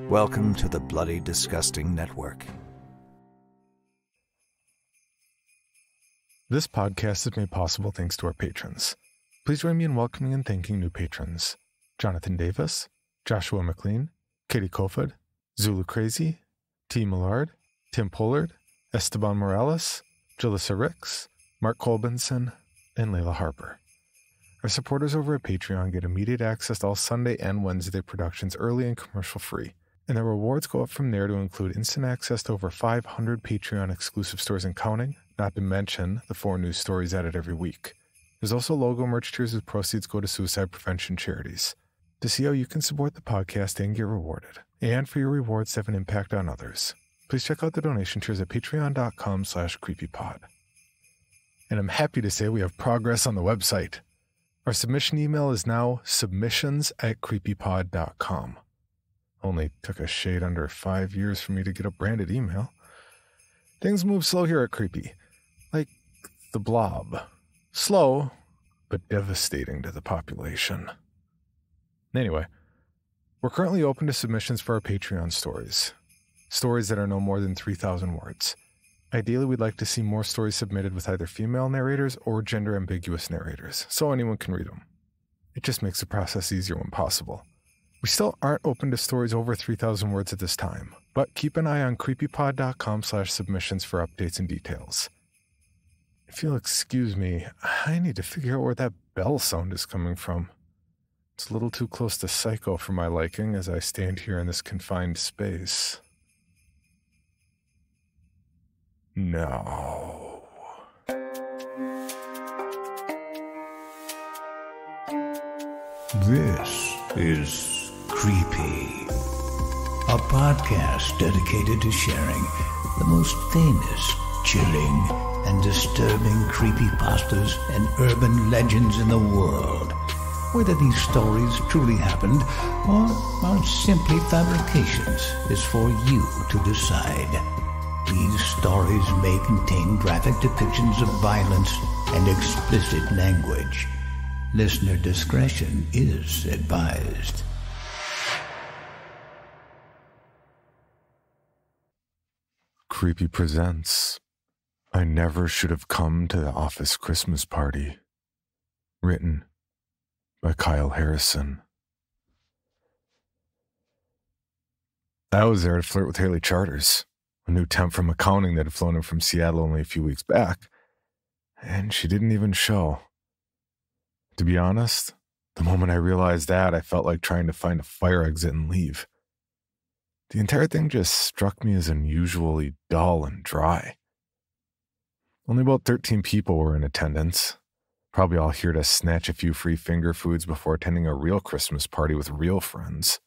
Welcome to the Bloody Disgusting Network. This podcast is made possible thanks to our patrons. Please join me in welcoming and thanking new patrons: Jonathan Davis, Joshua McLean, Katie Kofod, Zulu Crazy, T. Millard, Tim Pollard, Esteban Morales, Jalissa Ricks, Mark Colbinson, and Layla Harper. Our supporters over at Patreon get immediate access to all Sunday and Wednesday productions early and commercial-free, and their rewards go up from there to include instant access to over 500 Patreon-exclusive stories and counting, not to mention the 4 new stories added every week. There's also logo merch tiers whose proceeds go to suicide prevention charities. To see how you can support the podcast and get rewarded, and for your rewards to have an impact on others, please check out the donation tiers at patreon.com/creepypod. And I'm happy to say we have progress on the website. Our submission email is now submissions@creepypod.com. Only took a shade under 5 years for me to get a branded email. Things move slow here at Creepy. Like the Blob. Slow, but devastating to the population. Anyway, we're currently open to submissions for our Patreon stories. Stories that are no more than 3,000 words. Ideally, we'd like to see more stories submitted with either female narrators or gender-ambiguous narrators, so anyone can read them. It just makes the process easier when possible. We still aren't open to stories over 3,000 words at this time, but keep an eye on creepypod.com/submissions for updates and details. If you'll excuse me, I need to figure out where that bell sound is coming from. It's a little too close to Psycho for my liking as I stand here in this confined space. No. This is Creepy, a podcast dedicated to sharing the most famous, chilling, and disturbing creepypastas and urban legends in the world. Whether these stories truly happened or are simply fabrications is for you to decide. These stories may contain graphic depictions of violence and explicit language. Listener discretion is advised. Creepy presents I Never Should Have Come to the Office Christmas Party. Written by Kyle Harrison. I was there to flirt with Haley Charters, a new temp from accounting that had flown in from Seattle only a few weeks back, and she didn't even show. To be honest, the moment I realized that, I felt like trying to find a fire exit and leave. The entire thing just struck me as unusually dull and dry. Only about 13 people were in attendance, probably all here to snatch a few free finger foods before attending a real Christmas party with real friends.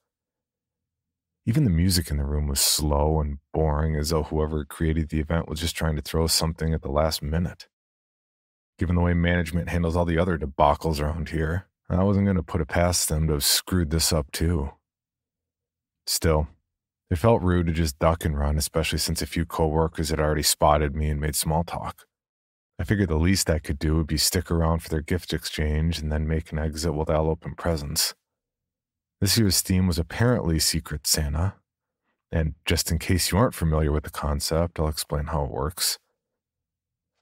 Even the music in the room was slow and boring, as though whoever created the event was just trying to throw something at the last minute. Given the way management handles all the other debacles around here, I wasn't going to put it past them to have screwed this up too. Still, it felt rude to just duck and run, especially since a few coworkers had already spotted me and made small talk. I figured the least I could do would be stick around for their gift exchange and then make an exit while they'll open presents. This year's theme was apparently Secret Santa, and just in case you aren't familiar with the concept, I'll explain how it works.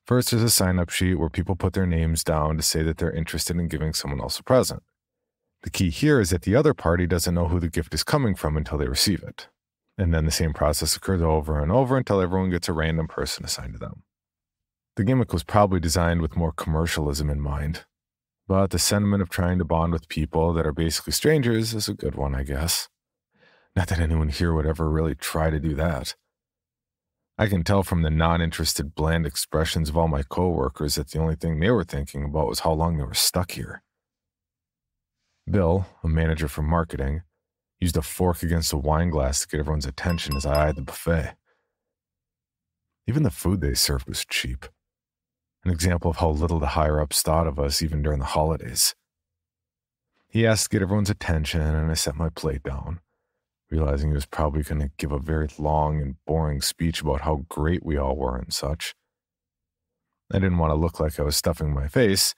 First, there's a sign-up sheet where people put their names down to say that they're interested in giving someone else a present. The key here is that the other party doesn't know who the gift is coming from until they receive it. And then the same process occurs over and over until everyone gets a random person assigned to them. The gimmick was probably designed with more commercialism in mind, but the sentiment of trying to bond with people that are basically strangers is a good one, I guess. Not that anyone here would ever really try to do that. I can tell from the non-interested, bland expressions of all my coworkers that the only thing they were thinking about was how long they were stuck here. Bill, a manager for marketing, used a fork against a wine glass to get everyone's attention as I eyed the buffet. Even the food they served was cheap. An example of how little the higher-ups thought of us even during the holidays. He asked to get everyone's attention, and I set my plate down, realizing he was probably going to give a very long and boring speech about how great we all were and such. I didn't want to look like I was stuffing my face,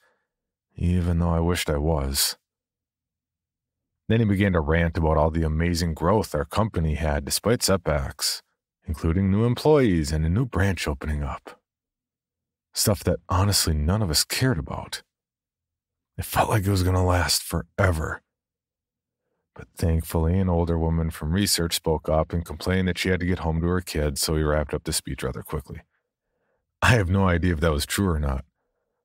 even though I wished I was. Then he began to rant about all the amazing growth our company had despite setbacks, including new employees and a new branch opening up. Stuff that honestly none of us cared about. It felt like it was going to last forever. But thankfully, an older woman from research spoke up and complained that she had to get home to her kids, so he wrapped up the speech rather quickly. I have no idea if that was true or not,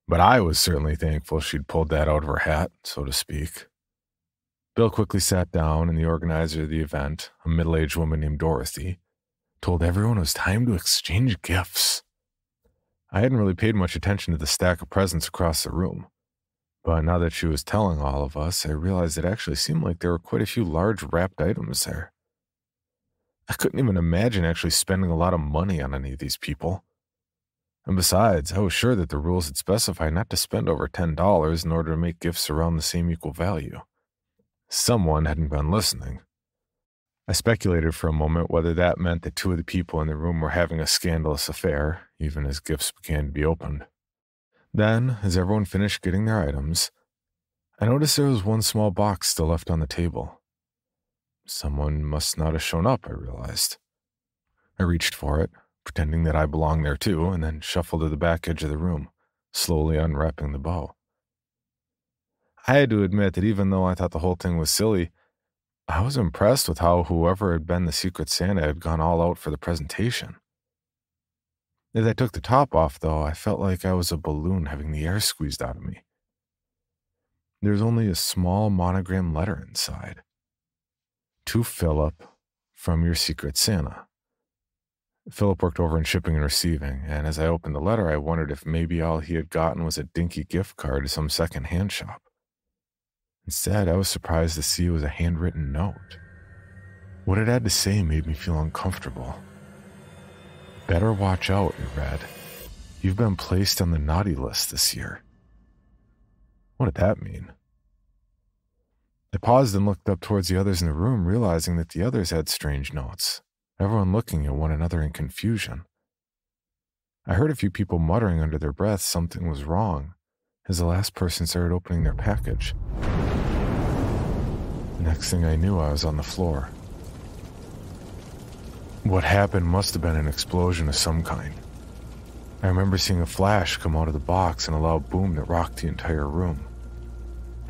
but I was certainly thankful she'd pulled that out of her hat, so to speak. Bill quickly sat down, and the organizer of the event, a middle-aged woman named Dorothy, told everyone it was time to exchange gifts. I hadn't really paid much attention to the stack of presents across the room, but now that she was telling all of us, I realized it actually seemed like there were quite a few large wrapped items there. I couldn't even imagine actually spending a lot of money on any of these people. And besides, I was sure that the rules had specified not to spend over $10 in order to make gifts around the same equal value. Someone hadn't been listening. I speculated for a moment whether that meant that two of the people in the room were having a scandalous affair, even as gifts began to be opened. Then, as everyone finished getting their items, I noticed there was one small box still left on the table. Someone must not have shown up, I realized. I reached for it, pretending that I belonged there too, and then shuffled to the back edge of the room, slowly unwrapping the bow. I had to admit that even though I thought the whole thing was silly, I was impressed with how whoever had been the Secret Santa had gone all out for the presentation. As I took the top off, though, I felt like I was a balloon having the air squeezed out of me. There was only a small monogram letter inside. To Philip, from your Secret Santa. Philip worked over in shipping and receiving, and as I opened the letter, I wondered if maybe all he had gotten was a dinky gift card to some second-hand shop. Instead, I was surprised to see it was a handwritten note. What it had to say made me feel uncomfortable. Better watch out, it read. You've been placed on the naughty list this year. What did that mean? I paused and looked up towards the others in the room, realizing that the others had strange notes, everyone looking at one another in confusion. I heard a few people muttering under their breath something was wrong as the last person started opening their package. The next thing I knew, I was on the floor. What happened must have been an explosion of some kind. I remember seeing a flash come out of the box and a loud boom that rocked the entire room.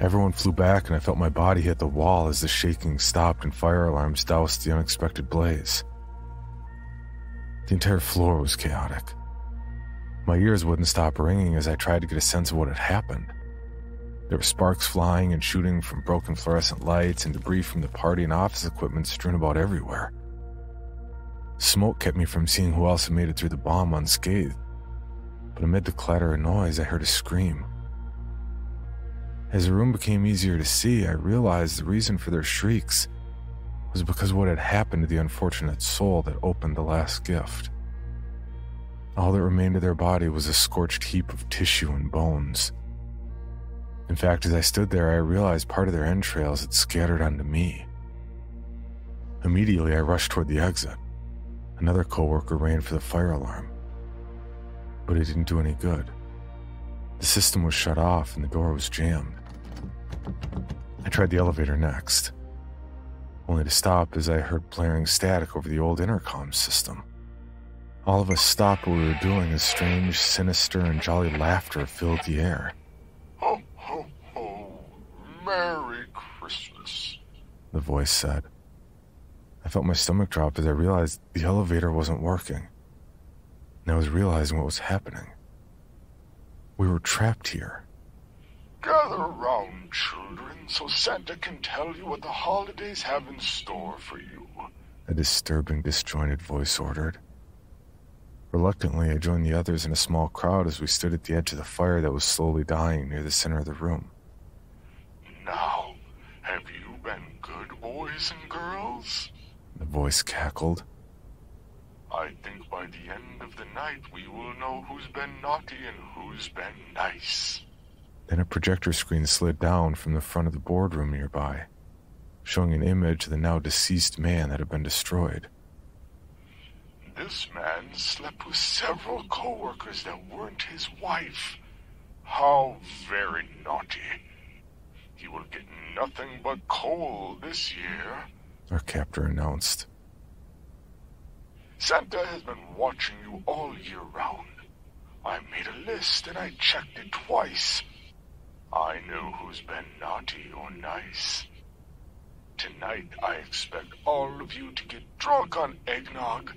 Everyone flew back, and I felt my body hit the wall as the shaking stopped and fire alarms doused the unexpected blaze. The entire floor was chaotic. My ears wouldn't stop ringing as I tried to get a sense of what had happened. There were sparks flying and shooting from broken fluorescent lights and debris from the party and office equipment strewn about everywhere. Smoke kept me from seeing who else had made it through the bomb unscathed, but amid the clatter and noise, I heard a scream. As the room became easier to see, I realized the reason for their shrieks was because of what had happened to the unfortunate soul that opened the last gift. All that remained of their body was a scorched heap of tissue and bones. In fact, as I stood there, I realized part of their entrails had scattered onto me. Immediately, I rushed toward the exit. Another coworker ran for the fire alarm, but it didn't do any good. The system was shut off and the door was jammed. I tried the elevator next, only to stop as I heard blaring static over the old intercom system. All of us stopped what we were doing as strange, sinister, and jolly laughter filled the air. Ho, ho, ho. Merry Christmas, the voice said. I felt my stomach drop as I realized the elevator wasn't working, and I was realizing what was happening. We were trapped here. Gather around, children, so Santa can tell you what the holidays have in store for you, a disturbing, disjointed voice ordered. Reluctantly, I joined the others in a small crowd as we stood at the edge of the fire that was slowly dying near the center of the room. Now, have you been good boys and girls? The voice cackled. I think by the end of the night we will know who's been naughty and who's been nice. Then a projector screen slid down from the front of the boardroom nearby, showing an image of the now deceased man that had been destroyed. This man slept with several co-workers that weren't his wife. How very naughty. He will get nothing but coal this year. Our captor announced. Santa has been watching you all year round. I made a list and I checked it twice. I know who's been naughty or nice. Tonight I expect all of you to get drunk on eggnog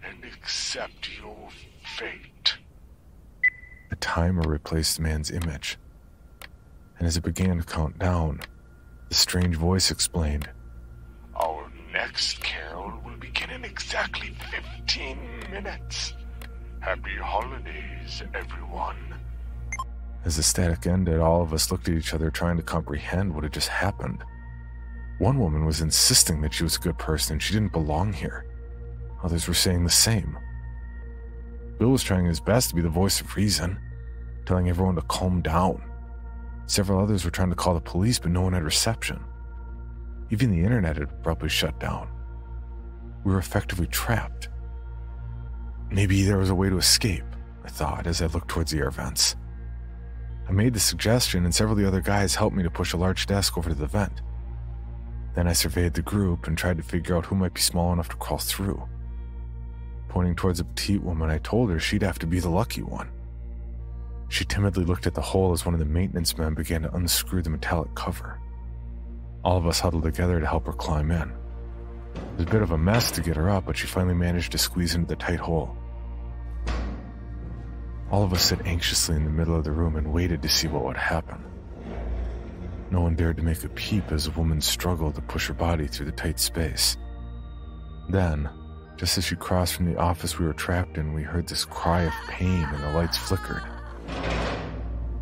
and accept your fate. A timer replaced the man's image, and as it began to count down, the strange voice explained, Our next carol will begin in exactly 15 minutes. Happy holidays, everyone. As the static ended, all of us looked at each other trying to comprehend what had just happened. One woman was insisting that she was a good person and she didn't belong here. Others were saying the same. Bill was trying his best to be the voice of reason, telling everyone to calm down. Several others were trying to call the police, but no one had reception. Even the internet had abruptly shut down. We were effectively trapped. Maybe there was a way to escape, I thought as I looked towards the air vents. I made the suggestion and several of the other guys helped me to push a large desk over to the vent. Then I surveyed the group and tried to figure out who might be small enough to crawl through. Pointing towards a petite woman, I told her she'd have to be the lucky one. She timidly looked at the hole as one of the maintenance men began to unscrew the metallic cover. All of us huddled together to help her climb in. It was a bit of a mess to get her up, but she finally managed to squeeze into the tight hole. All of us sat anxiously in the middle of the room and waited to see what would happen. No one dared to make a peep as the woman struggled to push her body through the tight space. Then, just as she crossed from the office we were trapped in, we heard this cry of pain and the lights flickered.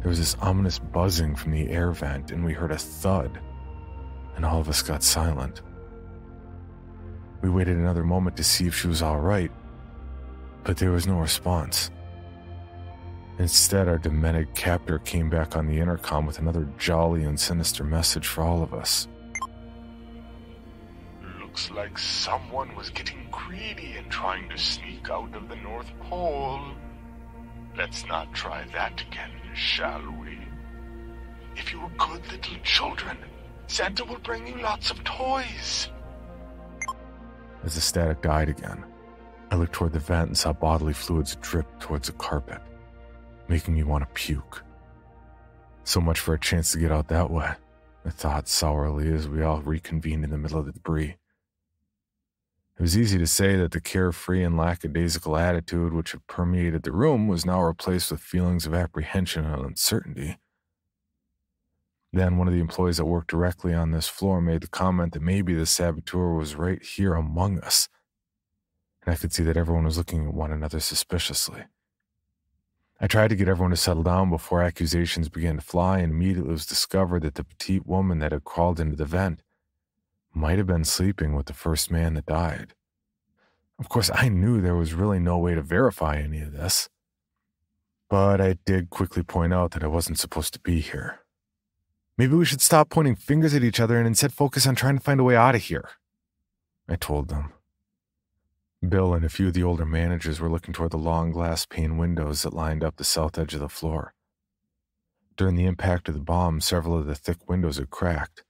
There was this ominous buzzing from the air vent and we heard a thud, and all of us got silent. We waited another moment to see if she was all right, but there was no response. Instead, our demented captor came back on the intercom with another jolly and sinister message for all of us. Looks like someone was getting greedy and trying to sneak out of the North Pole. Let's not try that again, shall we? If you were good little children, Santa will bring you lots of toys. As the static died again, I looked toward the vent and saw bodily fluids drip towards the carpet, making me want to puke. So much for a chance to get out that way, I thought sourly as we all reconvened in the middle of the debris. It was easy to say that the carefree and lackadaisical attitude which had permeated the room was now replaced with feelings of apprehension and uncertainty. Then one of the employees that worked directly on this floor made the comment that maybe the saboteur was right here among us, and I could see that everyone was looking at one another suspiciously. I tried to get everyone to settle down before accusations began to fly, and immediately it was discovered that the petite woman that had crawled into the vent might have been sleeping with the first man that died. Of course, I knew there was really no way to verify any of this, but I did quickly point out that I wasn't supposed to be here. Maybe we should stop pointing fingers at each other and instead focus on trying to find a way out of here, I told them. Bill and a few of the older managers were looking toward the long glass pane windows that lined up the south edge of the floor. During the impact of the bomb, several of the thick windows had cracked,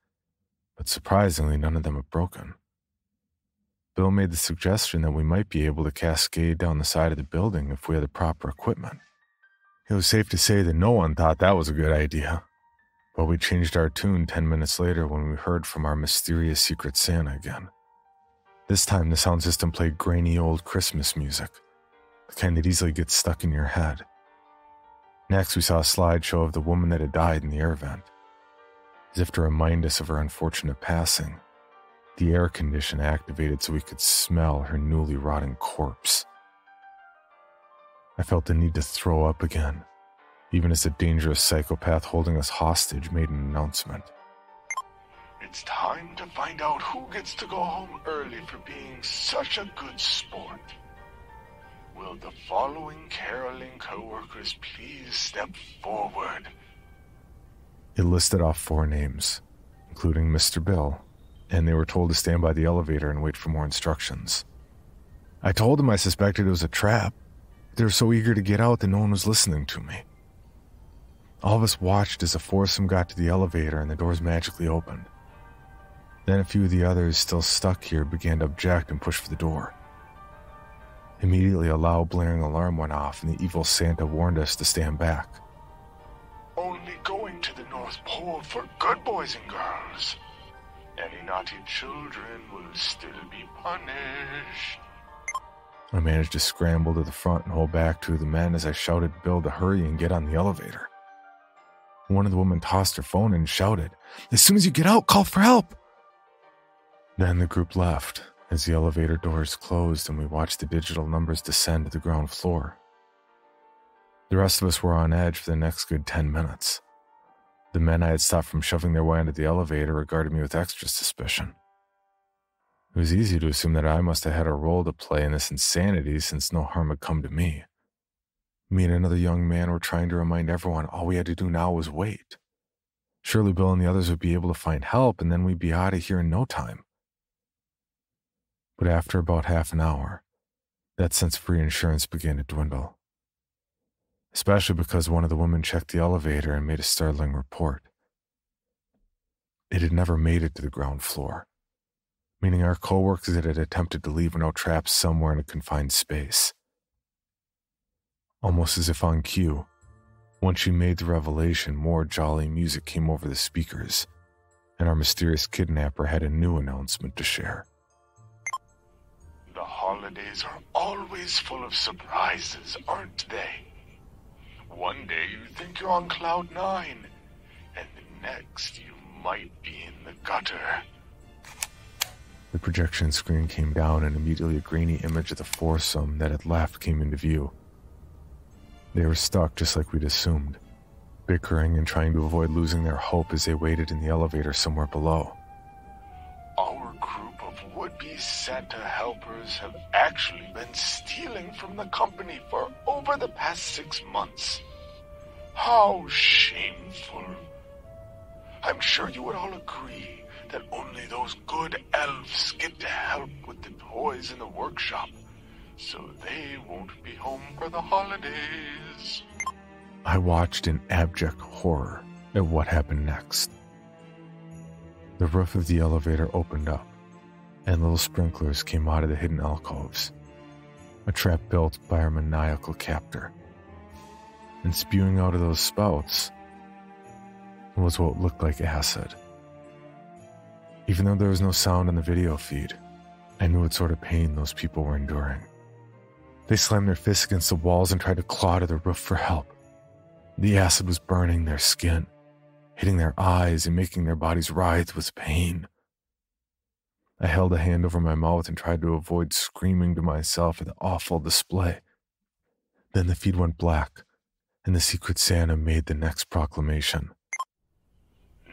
but surprisingly, none of them had broken. Bill made the suggestion that we might be able to cascade down the side of the building if we had the proper equipment. It was safe to say that no one thought that was a good idea, but we changed our tune 10 minutes later when we heard from our mysterious Secret Santa again. This time, the sound system played grainy old Christmas music, the kind that easily gets stuck in your head. Next, we saw a slideshow of the woman that had died in the air vent. As if to remind us of her unfortunate passing, the air condition activated so we could smell her newly rotting corpse. I felt the need to throw up again, even as the dangerous psychopath holding us hostage made an announcement. It's time to find out who gets to go home early for being such a good sport. Will the following caroling co-workers please step forward? It listed off 4 names, including Mr. Bill, and they were told to stand by the elevator and wait for more instructions. I told them I suspected it was a trap. They were so eager to get out that no one was listening to me. All of us watched as the foursome got to the elevator and the doors magically opened. Then a few of the others still stuck here began to object and push for the door. Immediately a loud blaring alarm went off and the evil Santa warned us to stand back. Only going to the North Pole for good boys and girls. Any naughty children will still be punished. I managed to scramble to the front and hold back two of the men as I shouted Bill to hurry and get on the elevator. One of the women tossed her phone and shouted, "As soon as you get out, call for help!" Then the group left as the elevator doors closed and we watched the digital numbers descend to the ground floor. The rest of us were on edge for the next good 10 minutes. The men I had stopped from shoving their way into the elevator regarded me with extra suspicion. It was easy to assume that I must have had a role to play in this insanity since no harm had come to me. Me and another young man were trying to remind everyone all we had to do now was wait. Surely Bill and the others would be able to find help and then we'd be out of here in no time. But after about half an hour, that sense of reassurance began to dwindle. Especially because one of the women checked the elevator and made a startling report. It had never made it to the ground floor, meaning our co-workers had attempted to leave were now trapped somewhere in a confined space. Almost as if on cue, once she made the revelation, more jolly music came over the speakers, and our mysterious kidnapper had a new announcement to share. The holidays are always full of surprises, aren't they? One day you think you're on cloud 9, and the next you might be in the gutter. The projection screen came down and immediately a grainy image of the foursome that had left came into view. They were stuck just like we'd assumed, bickering and trying to avoid losing their hope as they waited in the elevator somewhere below. Our group of would-be Santa helpers have actually been stealing from the company for over the past 6 months. How shameful. I'm sure you would all agree that only those good elves get to help with the toys in the workshop, so they won't be home for the holidays. I watched in abject horror at what happened next. The roof of the elevator opened up, and little sprinklers came out of the hidden alcoves, a trap built by our maniacal captor. And spewing out of those spouts was what looked like acid. Even though there was no sound on the video feed, I knew what sort of pain those people were enduring. They slammed their fists against the walls and tried to claw to the roof for help. The acid was burning their skin, hitting their eyes and making their bodies writhe with pain. I held a hand over my mouth and tried to avoid screaming to myself at the awful display. Then the feed went black, and the Secret Santa made the next proclamation.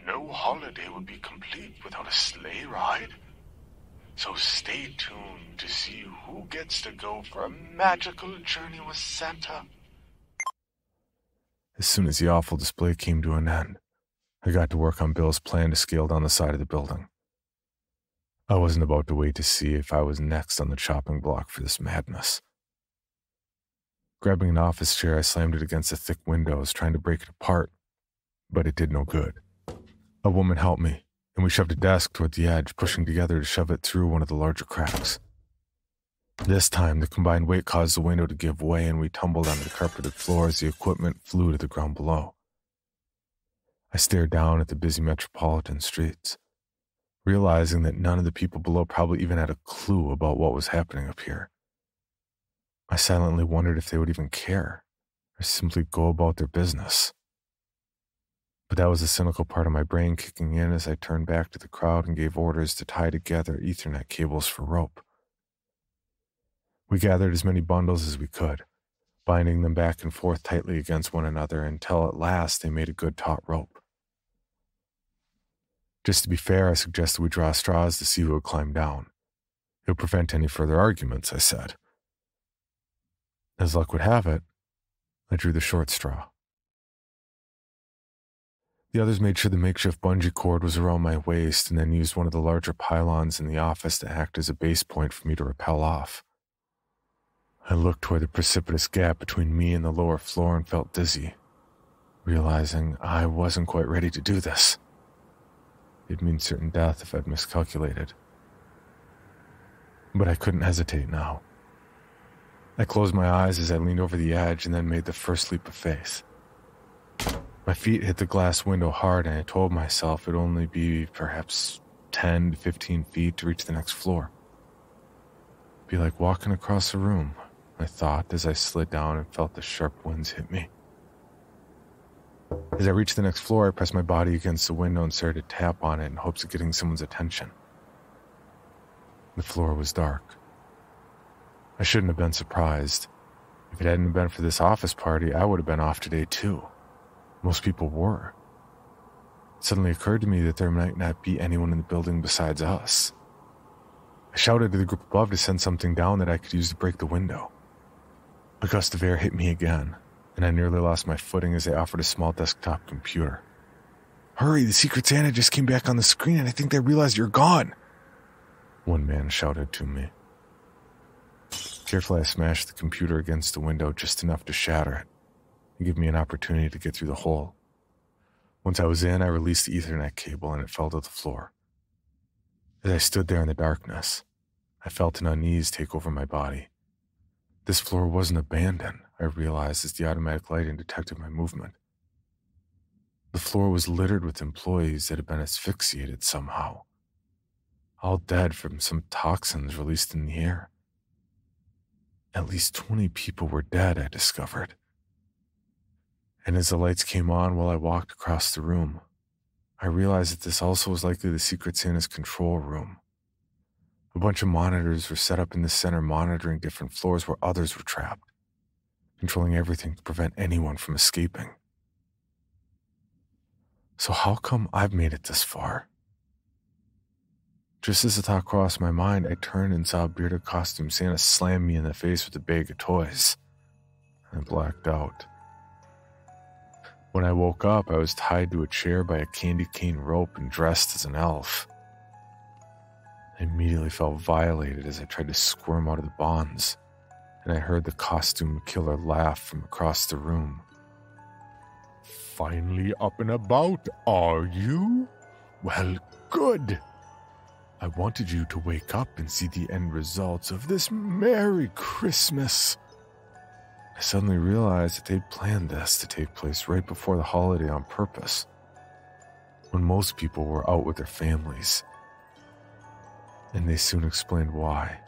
No holiday would be complete without a sleigh ride. So stay tuned to see who gets to go for a magical journey with Santa. As soon as the awful display came to an end, I got to work on Bill's plan to scale down the side of the building. I wasn't about to wait to see if I was next on the chopping block for this madness. Grabbing an office chair, I slammed it against the thick windows, trying to break it apart, but it did no good. A woman helped me, and we shoved a desk toward the edge, pushing together to shove it through one of the larger cracks. This time, the combined weight caused the window to give way, and we tumbled onto the carpeted floor as the equipment flew to the ground below. I stared down at the busy metropolitan streets, realizing that none of the people below probably even had a clue about what was happening up here. I silently wondered if they would even care, or simply go about their business. But that was the cynical part of my brain kicking in as I turned back to the crowd and gave orders to tie together Ethernet cables for rope. We gathered as many bundles as we could, binding them back and forth tightly against one another until at last they made a good taut rope. Just to be fair, I suggested we draw straws to see who would climb down. It would prevent any further arguments, I said. As luck would have it, I drew the short straw. The others made sure the makeshift bungee cord was around my waist and then used one of the larger pylons in the office to act as a base point for me to rappel off. I looked toward the precipitous gap between me and the lower floor and felt dizzy. realizing I wasn't quite ready to do this. It'd mean certain death if I'd miscalculated. But I couldn't hesitate now. I closed my eyes as I leaned over the edge and then made the first leap of faith. My feet hit the glass window hard, and I told myself it'd only be perhaps 10 to 15 feet to reach the next floor. It'd be like walking across a room, I thought as I slid down and felt the sharp winds hit me. As I reached the next floor, I pressed my body against the window and started to tap on it in hopes of getting someone's attention. The floor was dark. I shouldn't have been surprised. If it hadn't been for this office party, I would have been off today too. Most people were. It suddenly occurred to me that there might not be anyone in the building besides us. I shouted to the group above to send something down that I could use to break the window. A gust of air hit me again, and I nearly lost my footing as they offered a small desktop computer. "Hurry, the Secret Santa just came back on the screen and I think they realized you're gone," one man shouted to me. Carefully, I smashed the computer against the window just enough to shatter it and give me an opportunity to get through the hole. Once I was in, I released the Ethernet cable and it fell to the floor. As I stood there in the darkness, I felt an unease take over my body. This floor wasn't abandoned, I realized as the automatic lighting detected my movement. The floor was littered with employees that had been asphyxiated somehow, all dead from some toxins released in the air. At least 20 people were dead, I discovered. And as the lights came on while I walked across the room, I realized that this also was likely the Secret Santa's control room. A bunch of monitors were set up in the center monitoring different floors where others were trapped, controlling everything to prevent anyone from escaping. So how come I've made it this far? Just as the thought crossed my mind, I turned and saw a bearded costume Santa slam me in the face with a bag of toys. I blacked out. When I woke up, I was tied to a chair by a candy cane rope and dressed as an elf. I immediately felt violated as I tried to squirm out of the bonds, and I heard the costume killer laugh from across the room. "Finally up and about, are you? Well, good. I wanted you to wake up and see the end results of this Merry Christmas." I suddenly realized that they'd planned this to take place right before the holiday on purpose, when most people were out with their families. And they soon explained why.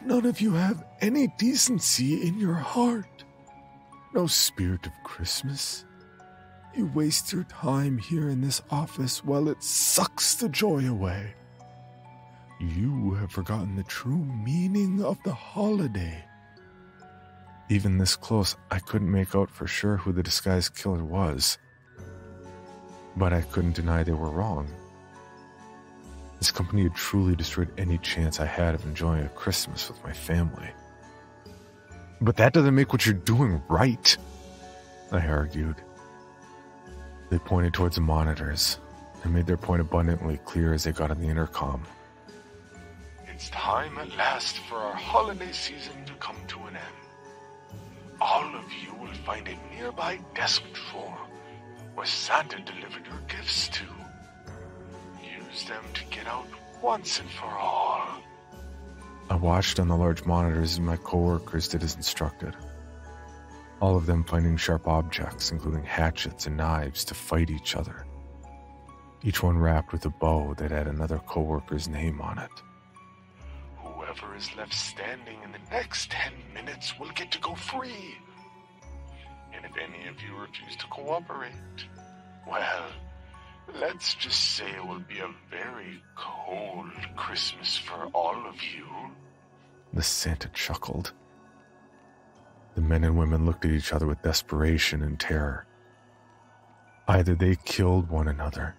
"None of you have any decency in your heart. No spirit of Christmas. You waste your time here in this office while it sucks the joy away. You have forgotten the true meaning of the holiday." Even this close, I couldn't make out for sure who the disguised killer was. But I couldn't deny they were wrong. This company had truly destroyed any chance I had of enjoying a Christmas with my family. "But that doesn't make what you're doing right," I argued. They pointed towards the monitors and made their point abundantly clear as they got on the intercom. "It's time at last for our holiday season to come to an end. All of you will find a nearby desk drawer where Santa delivered your gifts to. Use them to get out once and for all." I watched on the large monitors as my coworkers did as instructed, all of them finding sharp objects, including hatchets and knives, to fight each other, each one wrapped with a bow that had another coworker's name on it. "Whoever is left standing in the next 10 minutes will get to go free. And if any of you refuse to cooperate, well, let's just say it will be a very cold Christmas for all of you." The Santa chuckled. The men and women looked at each other with desperation and terror. Either they killed one another,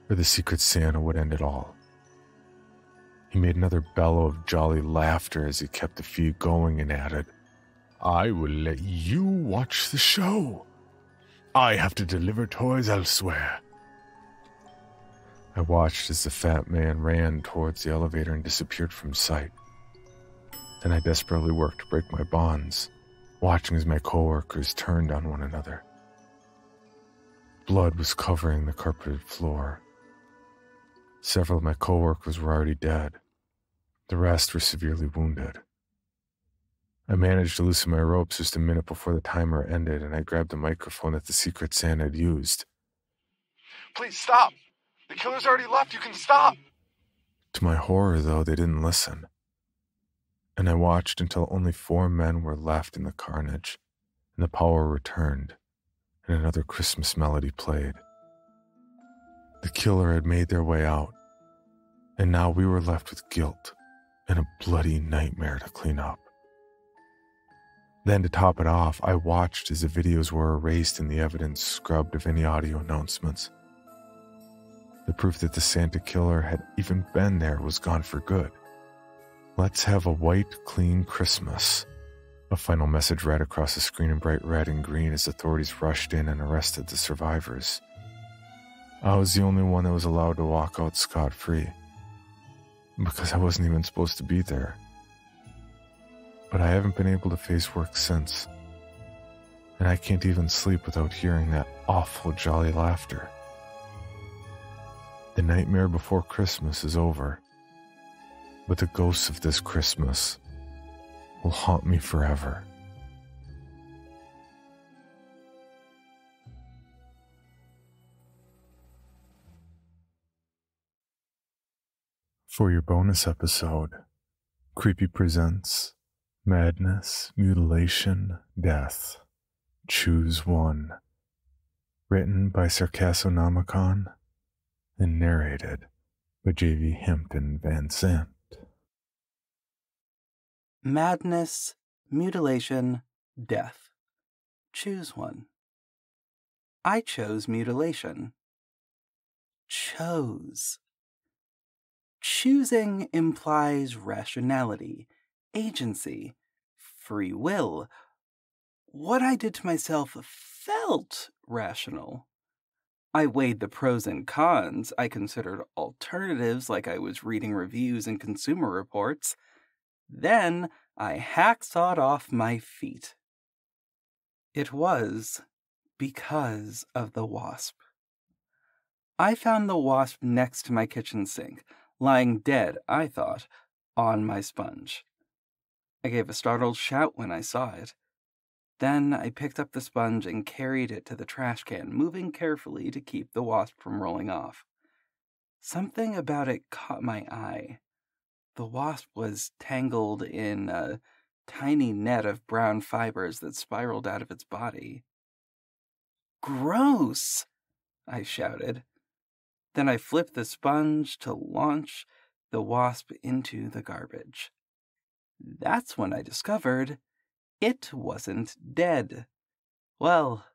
or the Secret Santa would end it all. He made another bellow of jolly laughter as he kept the feed going and added, "I will let you watch the show. I have to deliver toys elsewhere." I watched as the fat man ran towards the elevator and disappeared from sight. Then I desperately worked to break my bonds, watching as my coworkers turned on one another. Blood was covering the carpeted floor. Several of my coworkers were already dead. The rest were severely wounded. I managed to loosen my ropes just a minute before the timer ended, and I grabbed the microphone that the Secret Santa had used. Please stop! The killer's already left, you can stop! To my horror, though, they didn't listen. And I watched until only 4 men were left in the carnage, and the power returned, and another Christmas melody played. The killer had made their way out, and now we were left with guilt and a bloody nightmare to clean up. Then, to top it off, I watched as the videos were erased and the evidence scrubbed of any audio announcements. The proof that the Santa killer had even been there was gone for good. "Let's have a white, clean Christmas," a final message read across the screen in bright red and green as authorities rushed in and arrested the survivors. I was the only one that was allowed to walk out scot-free, because I wasn't even supposed to be there. But I haven't been able to face work since, and I can't even sleep without hearing that awful jolly laughter. The nightmare before Christmas is over, but the ghosts of this Christmas will haunt me forever. For your bonus episode, Creepy presents Madness, Mutilation, Death. Choose one. Written by Sarcassonomicon and narrated by J.V. Hampton Van Sant. Madness, mutilation, death. Choose one. I chose mutilation. Chose. Choosing implies rationality, agency, free will. What I did to myself felt rational. I weighed the pros and cons. I considered alternatives like I was reading reviews and consumer reports. Then I hacksawed off my feet. It was because of the wasp. I found the wasp next to my kitchen sink, lying dead, I thought, on my sponge. I gave a startled shout when I saw it. Then I picked up the sponge and carried it to the trash can, moving carefully to keep the wasp from rolling off. Something about it caught my eye. The wasp was tangled in a tiny net of brown fibers that spiraled out of its body. "Gross!" I shouted. Then I flipped the sponge to launch the wasp into the garbage. That's when I discovered it wasn't dead. Well,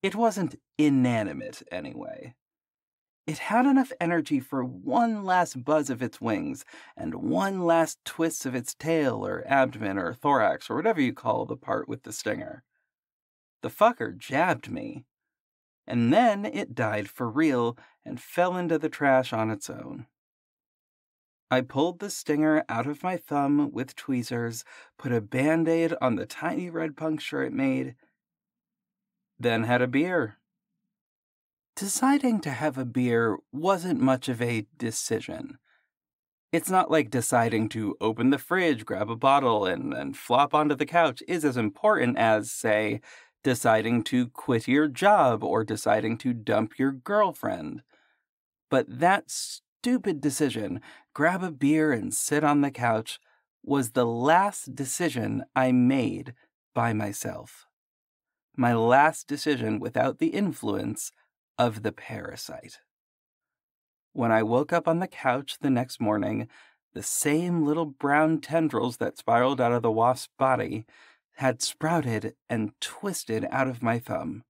it wasn't inanimate anyway. It had enough energy for one last buzz of its wings and one last twist of its tail or abdomen or thorax or whatever you call the part with the stinger. The fucker jabbed me. And then it died for real and fell into the trash on its own. I pulled the stinger out of my thumb with tweezers, put a Band-Aid on the tiny red puncture it made, then had a beer. Deciding to have a beer wasn't much of a decision. It's not like deciding to open the fridge, grab a bottle, and flop onto the couch is as important as, say, deciding to quit your job or deciding to dump your girlfriend. But that stupid decision, grab a beer and sit on the couch, was the last decision I made by myself. My last decision without the influence of the parasite. When I woke up on the couch the next morning, the same little brown tendrils that spiraled out of the wasp's body had sprouted and twisted out of my thumb.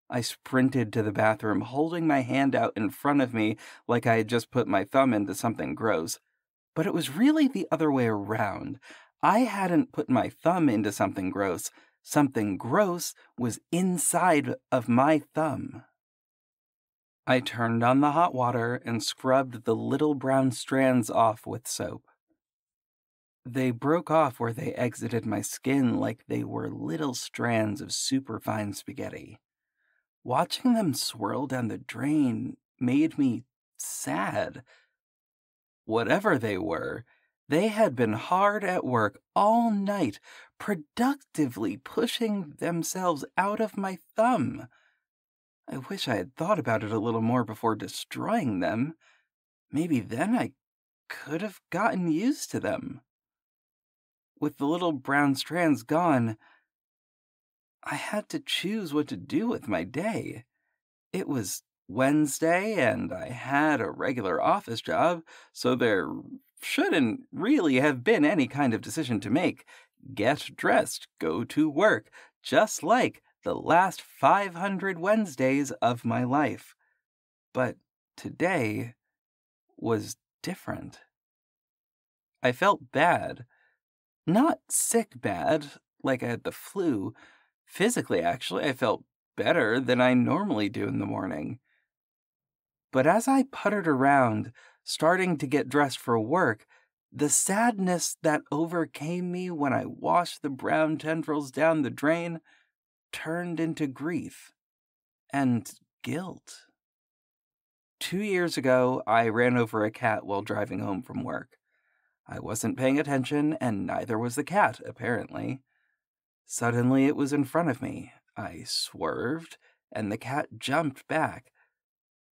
I sprinted to the bathroom, holding my hand out in front of me like I had just put my thumb into something gross. But it was really the other way around. I hadn't put my thumb into something gross. Something gross was inside of my thumb. I turned on the hot water and scrubbed the little brown strands off with soap. They broke off where they exited my skin like they were little strands of superfine spaghetti. Watching them swirl down the drain made me sad. Whatever they were, they had been hard at work all night, productively pushing themselves out of my thumb. I wish I had thought about it a little more before destroying them. Maybe then I could have gotten used to them. With the little brown strands gone, I had to choose what to do with my day. It was Wednesday, and I had a regular office job, so there shouldn't really have been any kind of decision to make. Get dressed, go to work, just like the last 500 Wednesdays of my life. But today was different. I felt bad. Not sick bad, like I had the flu. Physically, actually, I felt better than I normally do in the morning. But as I puttered around, starting to get dressed for work, the sadness that overcame me when I washed the brown tendrils down the drain turned into grief and guilt. 2 years ago, I ran over a cat while driving home from work. I wasn't paying attention, and neither was the cat, apparently. Suddenly, it was in front of me. I swerved, and the cat jumped back.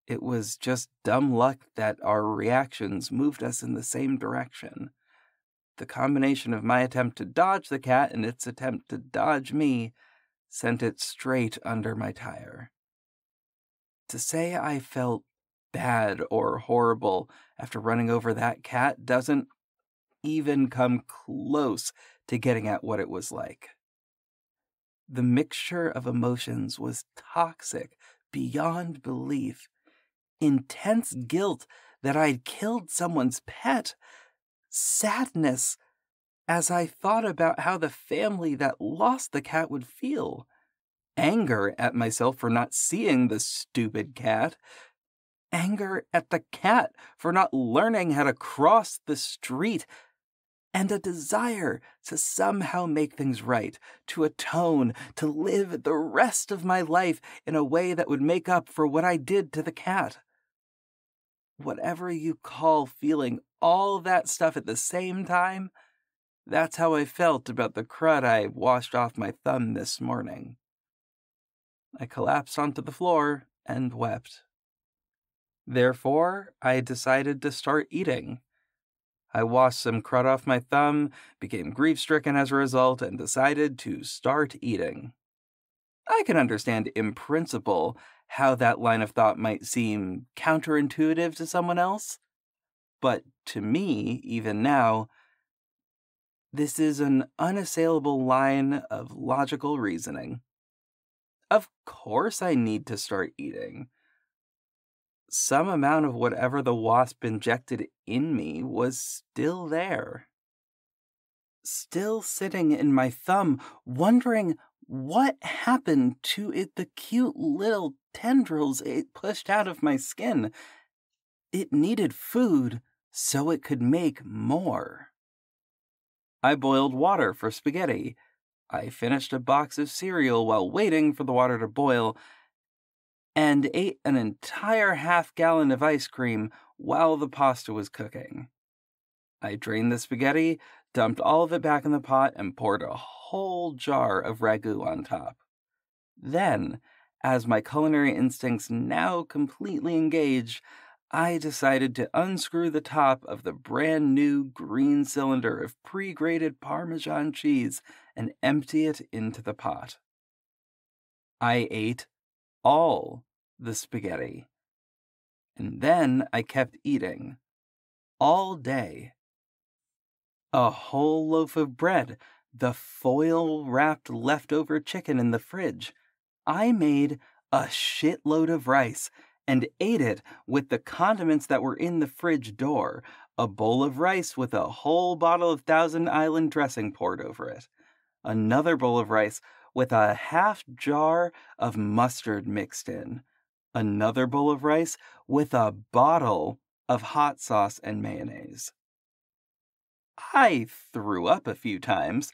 It was just dumb luck that our reactions moved us in the same direction. The combination of my attempt to dodge the cat and its attempt to dodge me sent it straight under my tire. To say I felt bad or horrible after running over that cat doesn't even come close to getting at what it was like. The mixture of emotions was toxic beyond belief. Intense guilt that I'd killed someone's pet. Sadness as I thought about how the family that lost the cat would feel. Anger at myself for not seeing the stupid cat. Anger at the cat for not learning how to cross the street. And a desire to somehow make things right, to atone, to live the rest of my life in a way that would make up for what I did to the cat. Whatever you call feeling all that stuff at the same time, that's how I felt about the crud I washed off my thumb this morning. I collapsed onto the floor and wept. Therefore, I decided to start eating. I washed some crud off my thumb, became grief-stricken as a result, and decided to start eating. I can understand in principle how that line of thought might seem counterintuitive to someone else, but to me, even now, this is an unassailable line of logical reasoning. Of course I need to start eating. Some amount of whatever the wasp injected in me was still there. Still sitting in my thumb, wondering what happened to it, the cute little tendrils it pushed out of my skin. It needed food so it could make more. I boiled water for spaghetti. I finished a box of cereal while waiting for the water to boil, and ate an entire half-gallon of ice cream while the pasta was cooking. I drained the spaghetti, dumped all of it back in the pot, and poured a whole jar of ragu on top. Then, as my culinary instincts now completely engaged, I decided to unscrew the top of the brand new green cylinder of pre-grated Parmesan cheese and empty it into the pot. I ate all the spaghetti. And then I kept eating. All day. A whole loaf of bread, the foil-wrapped leftover chicken in the fridge. I made a shitload of rice and ate it with the condiments that were in the fridge door, a bowl of rice with a whole bottle of Thousand Island dressing poured over it, another bowl of rice with a half jar of mustard mixed in, another bowl of rice with a bottle of hot sauce and mayonnaise. I threw up a few times,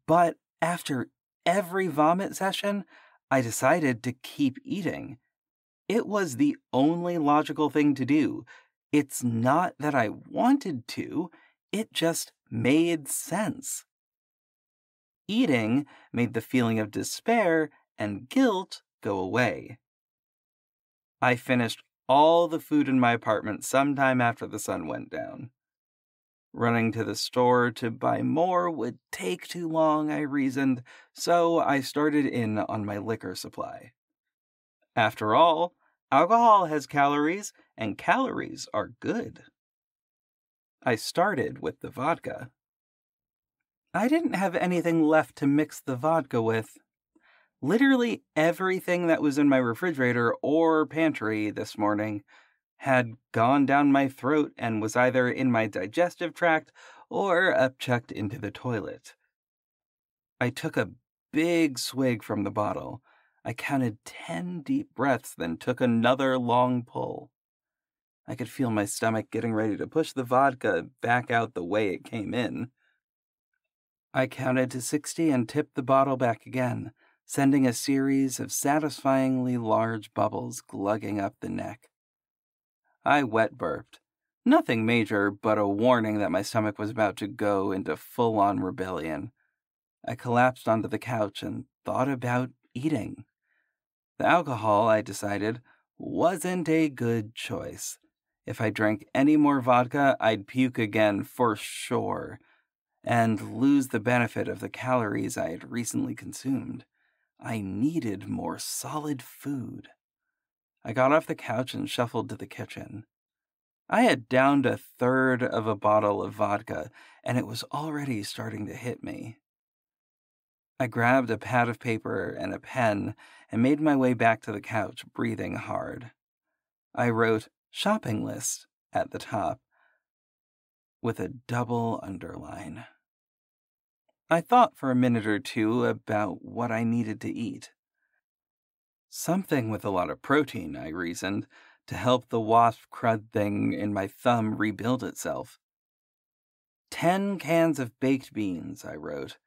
but after every vomit session, I decided to keep eating. It was the only logical thing to do. It's not that I wanted to, it just made sense. Eating made the feeling of despair and guilt go away. I finished all the food in my apartment sometime after the sun went down. Running to the store to buy more would take too long, I reasoned, so I started in on my liquor supply. After all, alcohol has calories, and calories are good. I started with the vodka. I didn't have anything left to mix the vodka with. Literally everything that was in my refrigerator or pantry this morning had gone down my throat and was either in my digestive tract or upchucked into the toilet. I took a big swig from the bottle. I counted 10 deep breaths, then took another long pull. I could feel my stomach getting ready to push the vodka back out the way it came in. I counted to 60 and tipped the bottle back again, sending a series of satisfyingly large bubbles glugging up the neck. I wet burped. Nothing major, but a warning that my stomach was about to go into full-on rebellion. I collapsed onto the couch and thought about eating. The alcohol, I decided, wasn't a good choice. If I drank any more vodka, I'd puke again for sure, and lose the benefit of the calories I had recently consumed. I needed more solid food. I got off the couch and shuffled to the kitchen. I had downed a third of a bottle of vodka, and it was already starting to hit me. I grabbed a pad of paper and a pen and made my way back to the couch, breathing hard. I wrote shopping list at the top with a double underline. I thought for a minute or two about what I needed to eat. Something with a lot of protein, I reasoned, to help the wasp crud thing in my thumb rebuild itself. 10 cans of baked beans, I wrote.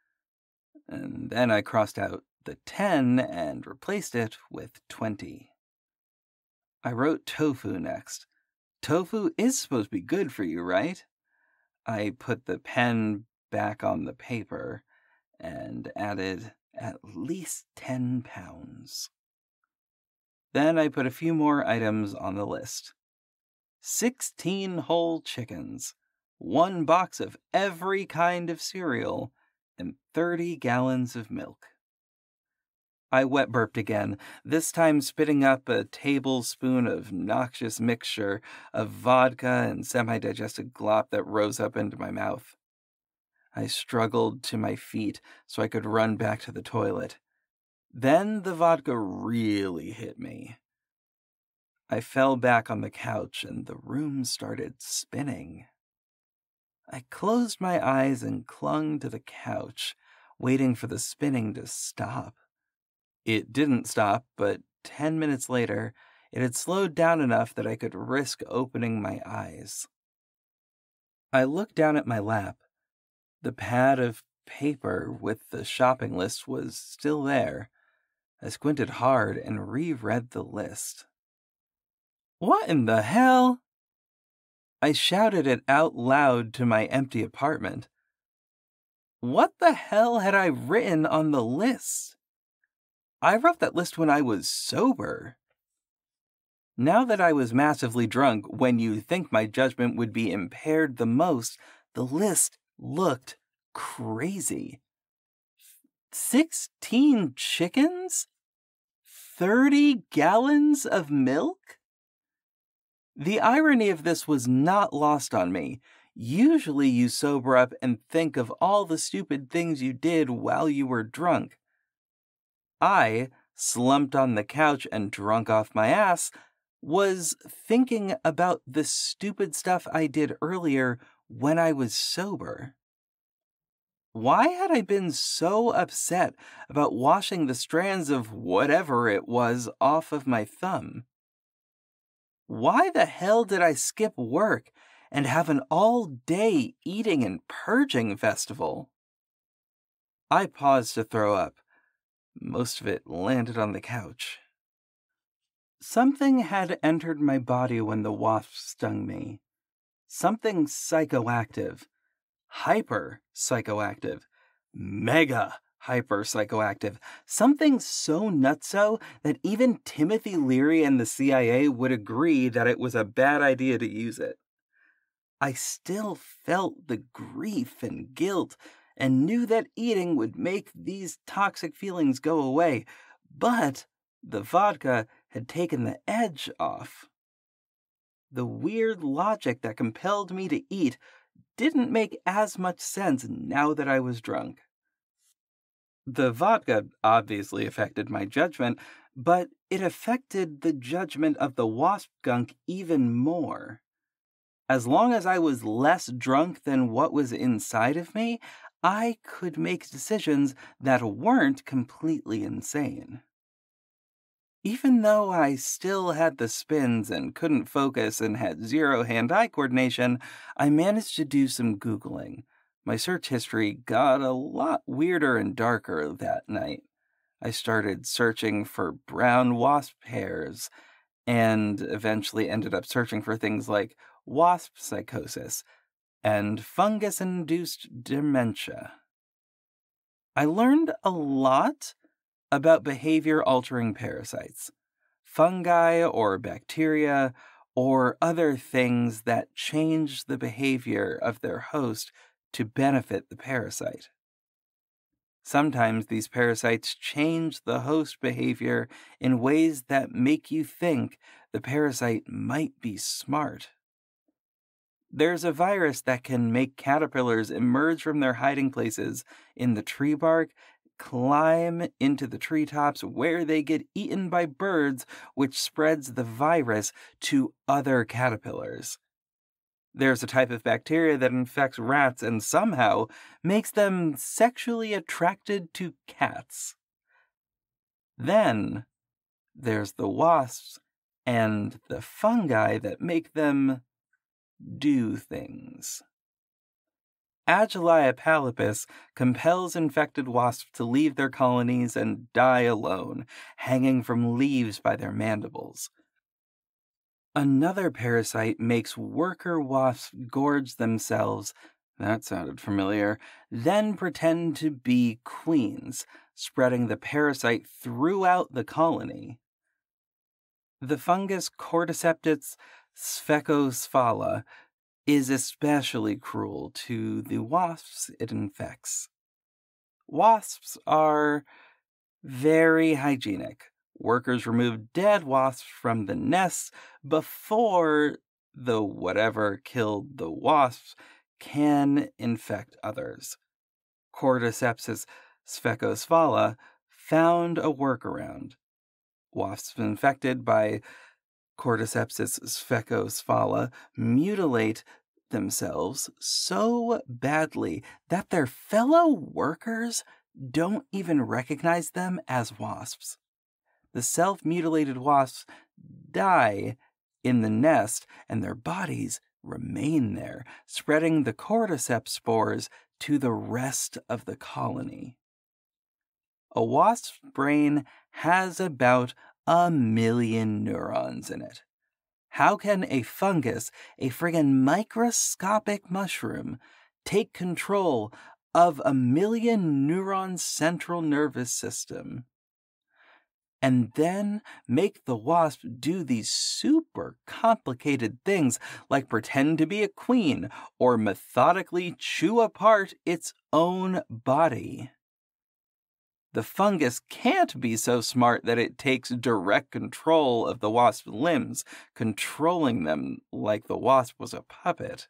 And then I crossed out the 10 and replaced it with 20. I wrote tofu next. Tofu is supposed to be good for you, right? I put the pen back on the paper and added at least 10 pounds. Then I put a few more items on the list. 16 whole chickens, 1 box of every kind of cereal, and 30 gallons of milk. I wet burped again, this time spitting up a tablespoon of noxious mixture of vodka and semi-digested glop that rose up into my mouth. I struggled to my feet so I could run back to the toilet. Then the vodka really hit me. I fell back on the couch and the room started spinning. I closed my eyes and clung to the couch, waiting for the spinning to stop. It didn't stop, but 10 minutes later, it had slowed down enough that I could risk opening my eyes. I looked down at my lap. The pad of paper with the shopping list was still there. I squinted hard and reread the list. What in the hell? I shouted it out loud to my empty apartment. What the hell had I written on the list? I wrote that list when I was sober. Now that I was massively drunk, when you think my judgment would be impaired the most, the list looked crazy. 16 chickens? 30 gallons of milk? The irony of this was not lost on me. Usually you sober up and think of all the stupid things you did while you were drunk. I, slumped on the couch and drunk off my ass, was thinking about the stupid stuff I did earlier when I was sober. Why had I been so upset about washing the strands of whatever it was off of my thumb? Why the hell did I skip work and have an all-day eating and purging festival. I paused to throw up. Most of it landed on the couch. Something had entered my body when the wasp stung me. Something psychoactive. Hyper-psychoactive. Mega hyper-psychoactive. Something so nutso that even Timothy Leary and the CIA would agree that it was a bad idea to use it. I still felt the grief and guilt and knew that eating would make these toxic feelings go away, but the vodka had taken the edge off. The weird logic that compelled me to eat didn't make as much sense now that I was drunk. The vodka obviously affected my judgment, but it affected the judgment of the wasp gunk even more. As long as I was less drunk than what was inside of me, I could make decisions that weren't completely insane. Even though I still had the spins and couldn't focus and had zero hand-eye coordination, I managed to do some Googling. My search history got a lot weirder and darker that night. I started searching for brown wasp hairs, and eventually ended up searching for things like wasp psychosis and fungus-induced dementia. I learned a lot about behavior-altering parasites, fungi or bacteria, or other things that change the behavior of their host to benefit the parasite. Sometimes these parasites change the host behavior in ways that make you think the parasite might be smart. There's a virus that can make caterpillars emerge from their hiding places in the tree bark, climb into the treetops where they get eaten by birds, which spreads the virus to other caterpillars. There's a type of bacteria that infects rats and somehow makes them sexually attracted to cats. Then there's the wasps and the fungi that make them do things. Agilia palipis compels infected wasps to leave their colonies and die alone, hanging from leaves by their mandibles. Another parasite makes worker wasps gorge themselves, that sounded familiar, then pretend to be queens, spreading the parasite throughout the colony. The fungus Cordyceps sphecosphala is especially cruel to the wasps it infects. Wasps are very hygienic. Workers remove dead wasps from the nests before the whatever killed the wasps can infect others. Cordyceps sphecosphala found a workaround. Wasps infected by Cordyceps sphecosphala mutilate themselves so badly that their fellow workers don't even recognize them as wasps. The self-mutilated wasps die in the nest, and their bodies remain there, spreading the cordyceps spores to the rest of the colony. A wasp's brain has about 1 million neurons in it. How can a fungus, a friggin' microscopic mushroom, take control of 1 million neuron central nervous system? And then make the wasp do these super complicated things like pretend to be a queen or methodically chew apart its own body. The fungus can't be so smart that it takes direct control of the wasp's limbs, controlling them like the wasp was a puppet.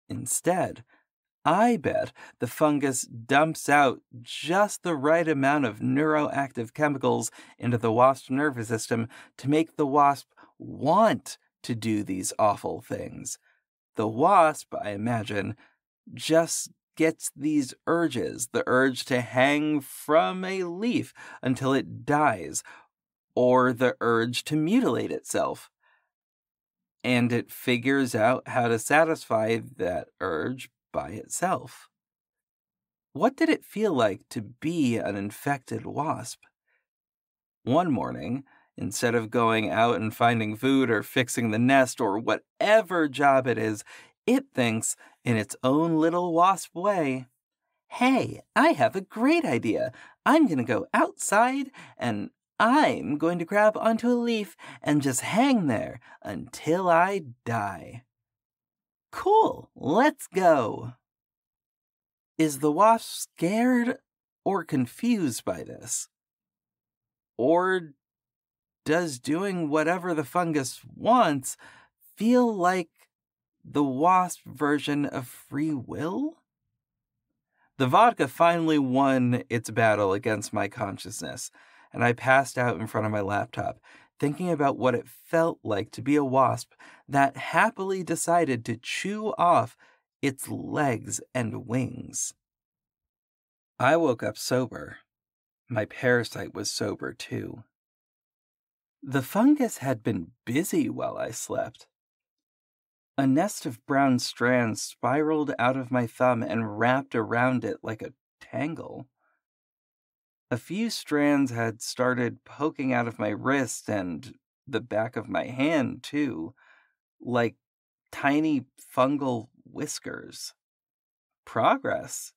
Instead, I bet the fungus dumps out just the right amount of neuroactive chemicals into the wasp's nervous system to make the wasp want to do these awful things. The wasp, I imagine, just gets these urges, the urge to hang from a leaf until it dies, or the urge to mutilate itself. and it figures out how to satisfy that urge by itself. What did it feel like to be an infected wasp? One morning, instead of going out and finding food or fixing the nest or whatever job it is, it thinks, in its own little wasp way, "Hey, I have a great idea. I'm going to go outside and I'm going to grab onto a leaf and just hang there until I die. Cool, let's go." Is the wasp scared or confused by this? Or does doing whatever the fungus wants feel like the wasp version of free will? The vodka finally won its battle against my consciousness, and I passed out in front of my laptop, thinking about what it felt like to be a wasp that happily decided to chew off its legs and wings. I woke up sober. My parasite was sober too. The fungus had been busy while I slept. A nest of brown strands spiraled out of my thumb and wrapped around it like a tangle. A few strands had started poking out of my wrist and the back of my hand, too, like tiny fungal whiskers. Progress.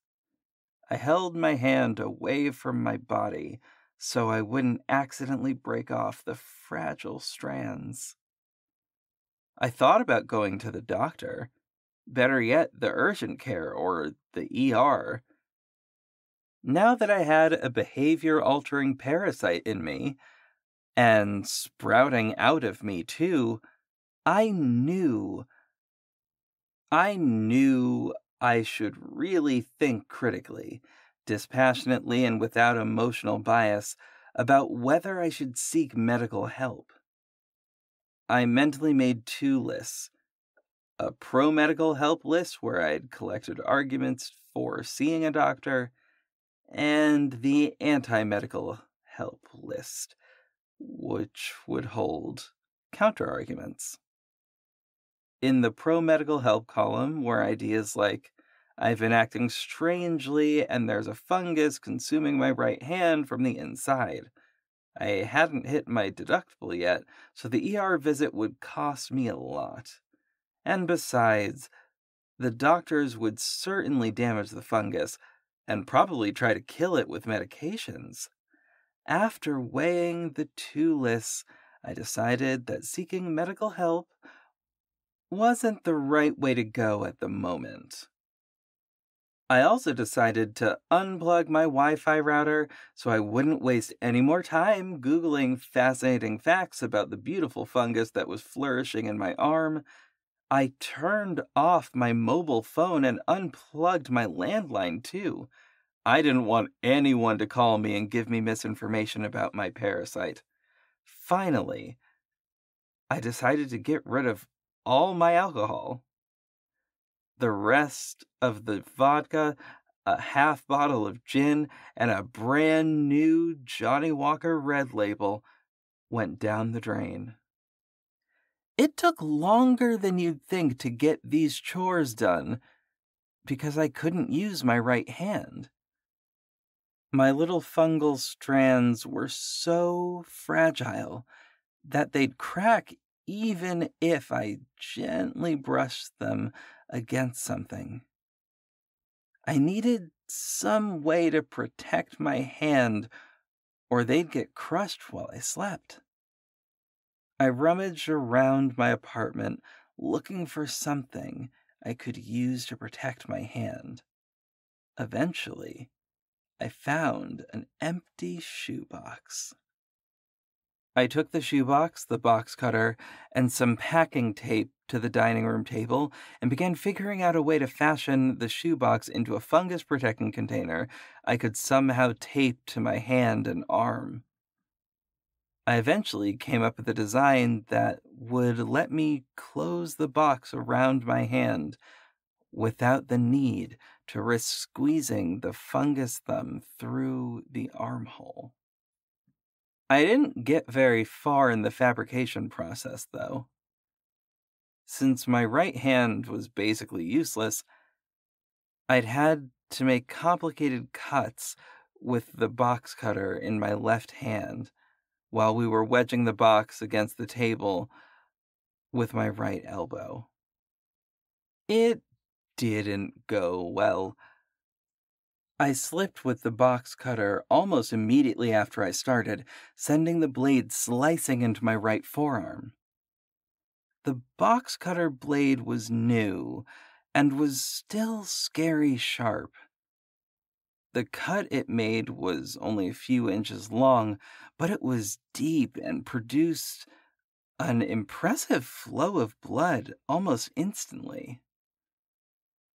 I held my hand away from my body so I wouldn't accidentally break off the fragile strands. I thought about going to the doctor, better yet, the urgent care or the ER. Now that I had a behavior-altering parasite in me, and sprouting out of me too, I knew I should really think critically, dispassionately, and without emotional bias about whether I should seek medical help. I mentally made 2 lists. A pro-medical help list where I'd collected arguments for seeing a doctor, and the anti-medical help list, which would hold counter-arguments. In the pro-medical help column were ideas like, I've been acting strangely and there's a fungus consuming my right hand from the inside. I hadn't hit my deductible yet, so the ER visit would cost me a lot. And besides, the doctors would certainly damage the fungus and probably try to kill it with medications. After weighing the 2 lists, I decided that seeking medical help wasn't the right way to go at the moment. I also decided to unplug my Wi-Fi router so I wouldn't waste any more time Googling fascinating facts about the beautiful fungus that was flourishing in my arm. I turned off my mobile phone and unplugged my landline too. I didn't want anyone to call me and give me misinformation about my parasite. Finally, I decided to get rid of all my alcohol. The rest of the vodka, a half bottle of gin, and a brand new Johnny Walker Red Label went down the drain. It took longer than you'd think to get these chores done, because I couldn't use my right hand. My little fungal strands were so fragile that they'd crack even if I gently brushed them against something. I needed some way to protect my hand, or they'd get crushed while I slept. I rummaged around my apartment looking for something I could use to protect my hand. Eventually, I found an empty shoebox. I took the shoebox, the box cutter, and some packing tape to the dining room table and began figuring out a way to fashion the shoebox into a fungus-protecting container I could somehow tape to my hand and arm. I eventually came up with a design that would let me close the box around my hand without the need to risk squeezing the fungus thumb through the armhole. I didn't get very far in the fabrication process, though. Since my right hand was basically useless, I'd had to make complicated cuts with the box cutter in my left hand while we were wedging the box against the table with my right elbow. It didn't go well. I slipped with the box cutter almost immediately after I started, sending the blade slicing into my right forearm. The box cutter blade was new and was still scary sharp. The cut it made was only a few inches long, but it was deep and produced an impressive flow of blood almost instantly.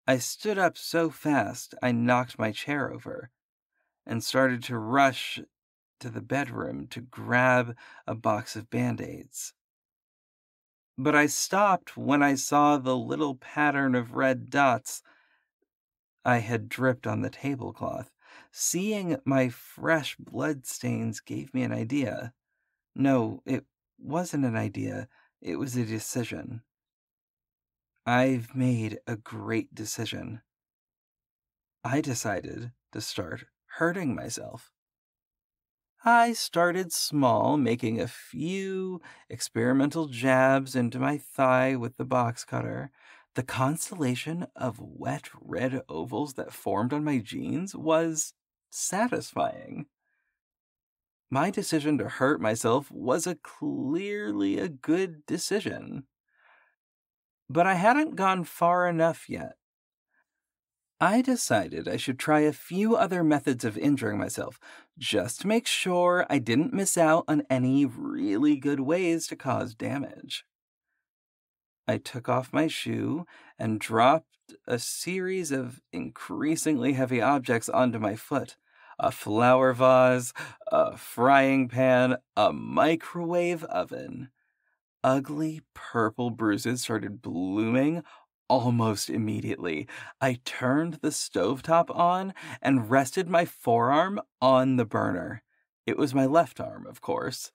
I stood up so fast I knocked my chair over and started to rush to the bedroom to grab a box of Band-Aids. But I stopped when I saw the little pattern of red dots I had dripped on the tablecloth. Seeing my fresh blood stains gave me an idea. No, it wasn't an idea. It was a decision. I've made a great decision. I decided to start hurting myself. I started small, making a few experimental jabs into my thigh with the box cutter. The constellation of wet red ovals that formed on my jeans was satisfying. My decision to hurt myself was clearly a good decision. But I hadn't gone far enough yet. I decided I should try a few other methods of injuring myself, just to make sure I didn't miss out on any really good ways to cause damage. I took off my shoe and dropped a series of increasingly heavy objects onto my foot. A flower vase, a frying pan, a microwave oven. Ugly purple bruises started blooming almost immediately. I turned the stovetop on and rested my forearm on the burner. It was my left arm, of course.